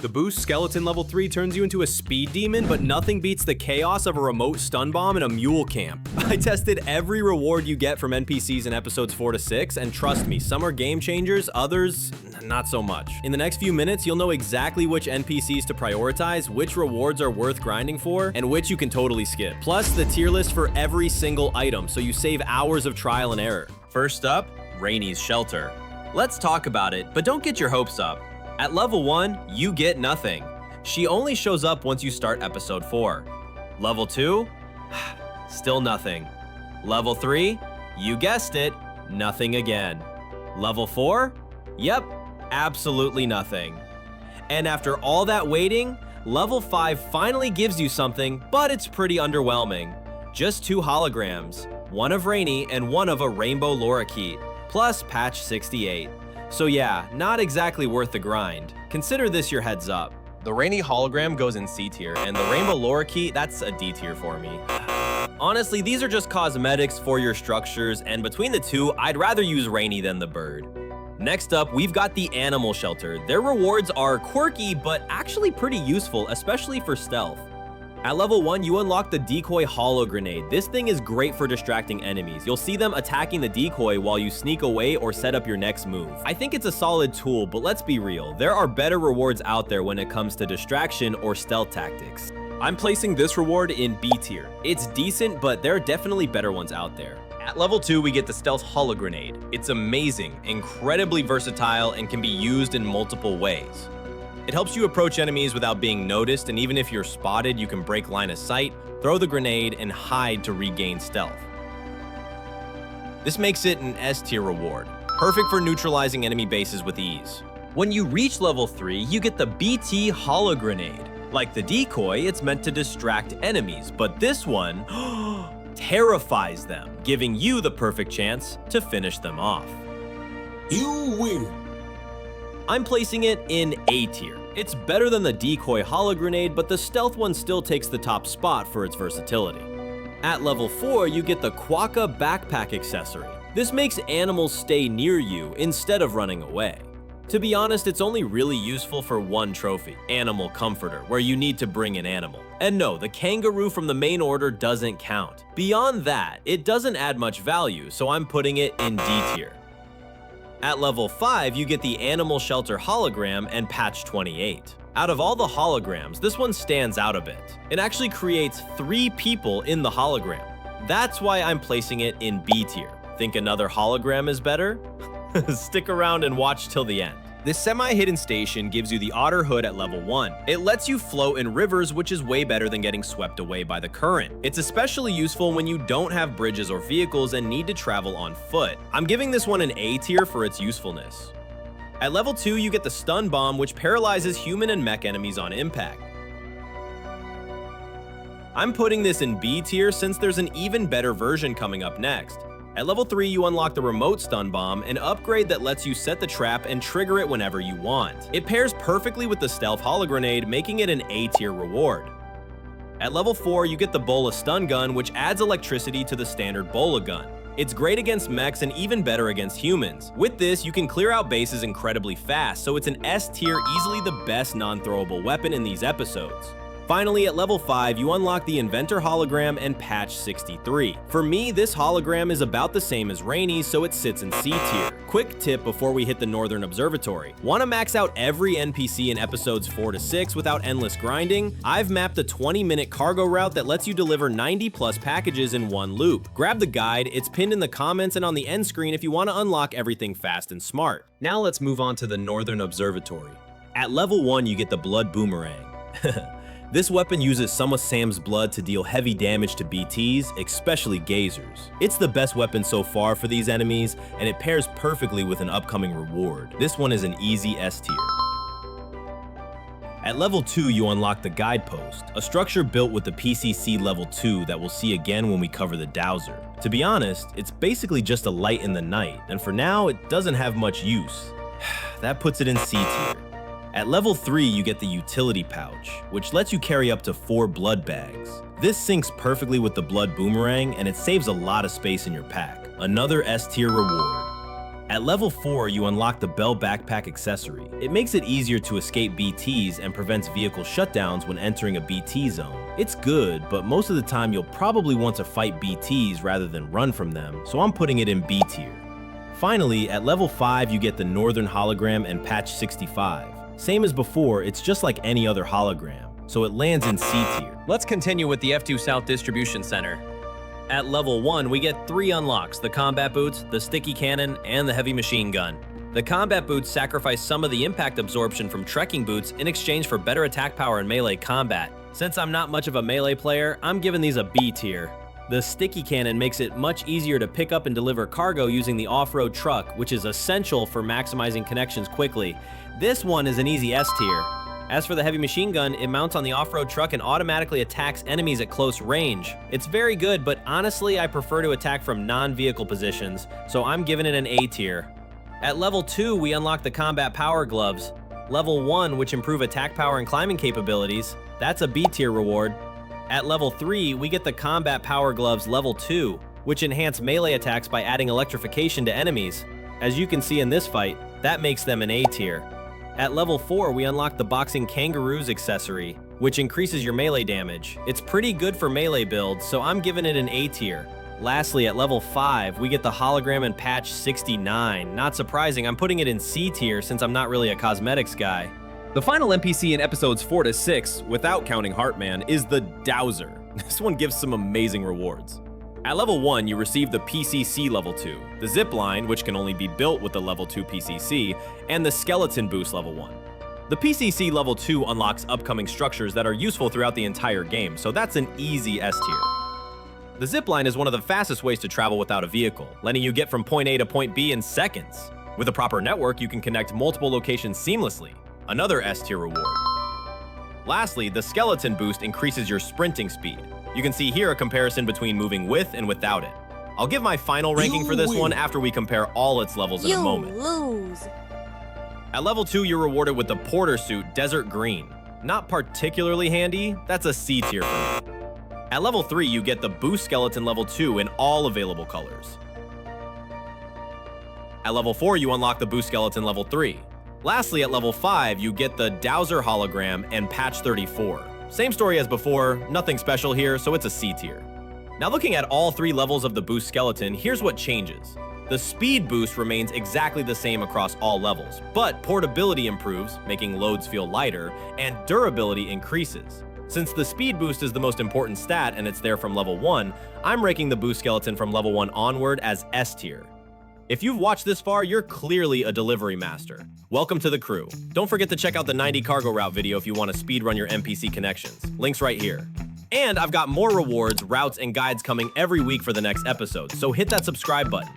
The Boost Skeleton level 3 turns you into a speed demon, but nothing beats the chaos of a remote stun bomb in a mule camp. I tested every reward you get from NPCs in episodes 4 to 6, and trust me, some are game changers, others, not so much. In the next few minutes, you'll know exactly which NPCs to prioritize, which rewards are worth grinding for, and which you can totally skip. Plus, the tier list for every single item, so you save hours of trial and error. First up, Rainy's Shelter. Let's talk about it, but don't get your hopes up. At level 1, you get nothing. She only shows up once you start episode 4. Level 2, still nothing. Level 3, you guessed it, nothing again. Level 4, yep, absolutely nothing. And after all that waiting, level 5 finally gives you something, but it's pretty underwhelming. Just 2 holograms, one of Rainy and one of a rainbow lorikeet, plus patch 68. So yeah, not exactly worth the grind. Consider this your heads up. The Rainy hologram goes in C tier, and the rainbow lorikeet, that's a D tier for me. Honestly, these are just cosmetics for your structures, and between the two, I'd rather use Rainy than the bird. Next up, we've got the Animal Shelter. Their rewards are quirky, but actually pretty useful, especially for stealth. At level 1, you unlock the Decoy Holo Grenade. This thing is great for distracting enemies. You'll see them attacking the decoy while you sneak away or set up your next move. I think it's a solid tool, but let's be real. There are better rewards out there when it comes to distraction or stealth tactics. I'm placing this reward in B tier. It's decent, but there are definitely better ones out there. At level 2, we get the Stealth Holo Grenade. It's amazing, incredibly versatile, and can be used in multiple ways. It helps you approach enemies without being noticed, and even if you're spotted, you can break line of sight, throw the grenade, and hide to regain stealth. This makes it an S tier reward, perfect for neutralizing enemy bases with ease. When you reach level 3, you get the BT Holo Grenade. Like the decoy, it's meant to distract enemies, but this one terrifies them, giving you the perfect chance to finish them off. You win! I'm placing it in A tier. It's better than the Decoy Holo Grenade, but the stealth one still takes the top spot for its versatility. At level 4, you get the Quokka Backpack Accessory. This makes animals stay near you instead of running away. To be honest, it's only really useful for one trophy, Animal Comforter, where you need to bring an animal. And no, the kangaroo from the main order doesn't count. Beyond that, it doesn't add much value, so I'm putting it in D tier. At level 5, you get the Animal Shelter hologram and patch 28. Out of all the holograms, this one stands out a bit. It actually creates 3 people in the hologram. That's why I'm placing it in B tier. Think another hologram is better? Stick around and watch till the end. This semi-hidden station gives you the Otter Hood at level 1. It lets you float in rivers, which is way better than getting swept away by the current. It's especially useful when you don't have bridges or vehicles and need to travel on foot. I'm giving this one an A tier for its usefulness. At level 2, you get the Stun Bomb, which paralyzes human and mech enemies on impact. I'm putting this in B tier since there's an even better version coming up next. At level 3, you unlock the Remote Stun Bomb, an upgrade that lets you set the trap and trigger it whenever you want. It pairs perfectly with the Stealth Holo Grenade, making it an A tier reward. At level 4, you get the Bola Stun Gun, which adds electricity to the standard Bola gun. It's great against mechs and even better against humans. With this, you can clear out bases incredibly fast, so it's an S tier, easily the best non-throwable weapon in these episodes. Finally, at level 5, you unlock the Inventor hologram and patch 63. For me, this hologram is about the same as Rainy, so it sits in C tier. Quick tip before we hit the Northern Observatory. Want to max out every NPC in episodes 4 to 6 without endless grinding? I've mapped a 20-minute cargo route that lets you deliver 90+ packages in one loop. Grab the guide, it's pinned in the comments and on the end screen if you want to unlock everything fast and smart. Now let's move on to the Northern Observatory. At level 1, you get the Blood Boomerang. This weapon uses some of Sam's blood to deal heavy damage to BTs, especially Gazers. It's the best weapon so far for these enemies, and it pairs perfectly with an upcoming reward. This one is an easy S tier. At level 2, you unlock the Guidepost, a structure built with the PCC level 2 that we'll see again when we cover the Dowser. To be honest, it's basically just a light in the night, and for now, it doesn't have much use. That puts it in C tier. At level 3, you get the Utility Pouch, which lets you carry up to 4 blood bags. This syncs perfectly with the Blood Boomerang, and it saves a lot of space in your pack. Another S tier reward. At level 4, you unlock the Bell Backpack accessory. It makes it easier to escape BTs and prevents vehicle shutdowns when entering a BT zone. It's good, but most of the time you'll probably want to fight BTs rather than run from them, so I'm putting it in B tier. Finally, at level 5, you get the Northern Hologram and Patch 65. Same as before, it's just like any other hologram, so it lands in C tier. Let's continue with the F2 South Distribution Center. At level 1, we get 3 unlocks: the combat boots, the sticky cannon, and the heavy machine gun. The combat boots sacrifice some of the impact absorption from trekking boots in exchange for better attack power in melee combat. Since I'm not much of a melee player, I'm giving these a B tier. The sticky cannon makes it much easier to pick up and deliver cargo using the off-road truck, which is essential for maximizing connections quickly. This one is an easy S tier. As for the heavy machine gun, it mounts on the off-road truck and automatically attacks enemies at close range. It's very good, but honestly, I prefer to attack from non-vehicle positions, so I'm giving it an A tier. At level 2, we unlock the combat power gloves. Level 1, which improve attack power and climbing capabilities, that's a B tier reward. At level 3, we get the combat power gloves level 2, which enhance melee attacks by adding electrification to enemies. As you can see in this fight, that makes them an A tier. At level 4, we unlock the Boxing Kangaroos accessory, which increases your melee damage. It's pretty good for melee builds, so I'm giving it an A tier. Lastly, at level 5, we get the Hologram and Patch 69. Not surprising, I'm putting it in C tier since I'm not really a cosmetics guy. The final NPC in episodes 4 to 6, without counting Heartman, is the Dowser. This one gives some amazing rewards. At level 1, you receive the PCC level 2, the Zipline, which can only be built with the level 2 PCC, and the Skeleton Boost level 1. The PCC level 2 unlocks upcoming structures that are useful throughout the entire game, so that's an easy S tier. The Zipline is one of the fastest ways to travel without a vehicle, letting you get from point A to point B in seconds. With a proper network, you can connect multiple locations seamlessly, another S tier reward. Lastly, the Skeleton Boost increases your sprinting speed. You can see here a comparison between moving with and without it. I'll give my final ranking for this one after we compare all its levels in a moment. You lose. At level 2, you're rewarded with the Porter Suit Desert Green. Not particularly handy, that's a C tier for me. At level 3, you get the Boost Skeleton level 2 in all available colors. At level 4, you unlock the Boost Skeleton level 3. Lastly, at level 5, you get the Dowser Hologram and Patch 34. Same story as before, nothing special here, so it's a C tier. Now looking at all 3 levels of the Boost Skeleton, here's what changes. The speed boost remains exactly the same across all levels, but portability improves, making loads feel lighter, and durability increases. Since the speed boost is the most important stat and it's there from level 1, I'm ranking the Boost Skeleton from level 1 onward as S tier. If you've watched this far, you're clearly a delivery master. Welcome to the crew. Don't forget to check out the 90 cargo route video if you want to speedrun your NPC connections. Links right here. And I've got more rewards, routes, and guides coming every week for the next episode, so hit that subscribe button.